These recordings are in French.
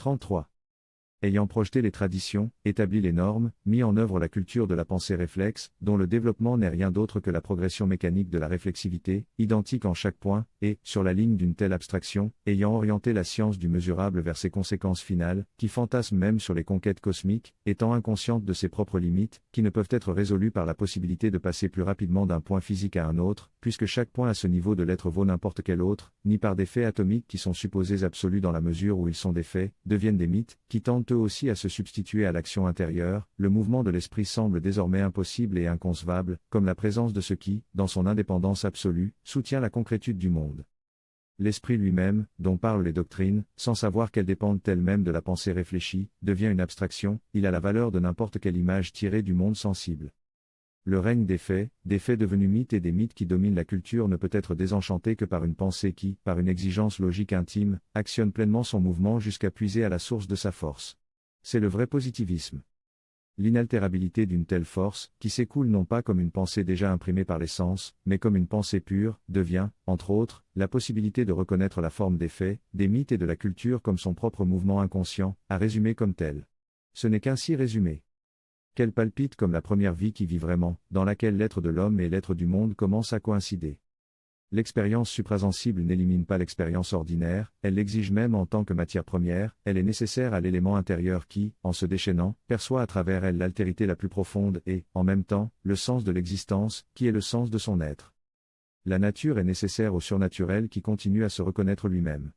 33. Ayant projeté les traditions, établi les normes, mis en œuvre la culture de la pensée réflexe, dont le développement n'est rien d'autre que la progression mécanique de la réflexivité, identique en chaque point, et, sur la ligne d'une telle abstraction, ayant orienté la science du mesurable vers ses conséquences finales, qui fantasme même sur les conquêtes cosmiques, étant inconsciente de ses propres limites, qui ne peuvent être résolues par la possibilité de passer plus rapidement d'un point physique à un autre, puisque chaque point à ce niveau de l'être vaut n'importe quel autre, ni par des faits atomiques qui sont supposés absolus dans la mesure où ils sont des faits, deviennent des mythes, qui tendent eux aussi à se substituer à l'action intérieure, le mouvement de l'esprit semble désormais impossible et inconcevable, comme la présence de ce qui, dans son indépendance absolue, soutient la concrétude du monde. L'esprit lui-même, dont parlent les doctrines, sans savoir qu'elles dépendent elles-mêmes de la pensée réfléchie, devient une abstraction, il a la valeur de n'importe quelle image tirée du monde sensible. Le règne des faits devenus mythes et des mythes qui dominent la culture ne peut être désenchanté que par une pensée qui, par une exigence logique intime, actionne pleinement son mouvement jusqu'à puiser à la source de sa force. C'est le vrai positivisme. L'inaltérabilité d'une telle force, qui s'écoule non pas comme une pensée déjà imprimée par les sens, mais comme une pensée pure, devient, entre autres, la possibilité de reconnaître la forme des faits, des mythes et de la culture comme son propre mouvement inconscient, à résumer comme tel. Ce n'est qu'ainsi résumé qu'elle palpite comme la première vie qui vit vraiment, dans laquelle l'être de l'homme et l'être du monde commencent à coïncider. L'expérience suprasensible n'élimine pas l'expérience ordinaire, elle l'exige même en tant que matière première, elle est nécessaire à l'élément intérieur qui, en se déchaînant, perçoit à travers elle l'altérité la plus profonde et, en même temps, le sens de l'existence, qui est le sens de son être. La nature est nécessaire au surnaturel qui continue à se reconnaître lui-même.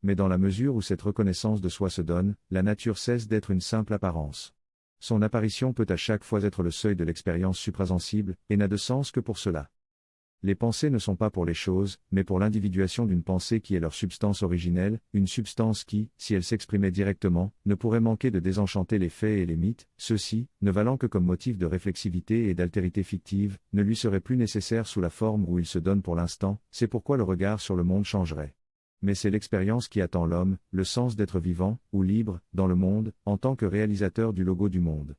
Mais dans la mesure où cette reconnaissance de soi se donne, la nature cesse d'être une simple apparence. Son apparition peut à chaque fois être le seuil de l'expérience suprasensible, et n'a de sens que pour cela. Les pensées ne sont pas pour les choses, mais pour l'individuation d'une pensée qui est leur substance originelle, une substance qui, si elle s'exprimait directement, ne pourrait manquer de désenchanter les faits et les mythes, ceux-ci, ne valant que comme motif de réflexivité et d'altérité fictive, ne lui seraient plus nécessaires sous la forme où ils se donnent pour l'instant, c'est pourquoi le regard sur le monde changerait. Mais c'est l'expérience qui attend l'homme, le sens d'être vivant, ou libre, dans le monde, en tant que réalisateur du logo du monde.